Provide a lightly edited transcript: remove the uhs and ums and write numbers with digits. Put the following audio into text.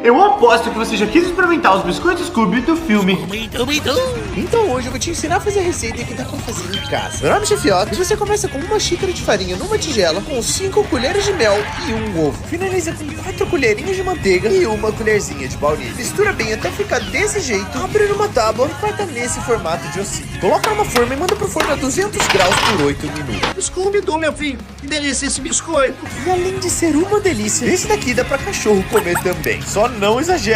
Eu aposto que você já quis experimentar os biscoitos Scooby do filme. Então hoje eu vou te ensinar a fazer a receita que dá pra fazer em casa. Meu nome é Chefe Otto e você começa com uma xícara de farinha numa tigela, com 5 colheres de mel e um ovo. Finaliza com 4 colherinhas de manteiga e uma colherzinha de baunilha. Mistura bem até ficar desse jeito, abre numa tábua e corta nesse formato de ossinho. Coloca numa forma e manda pro forno a 200 graus por 8 minutos. Scooby-Doo, meu filho. Que delícia esse biscoito. E além de ser uma delícia, esse daqui dá pra cachorro comer também. Só não exagera.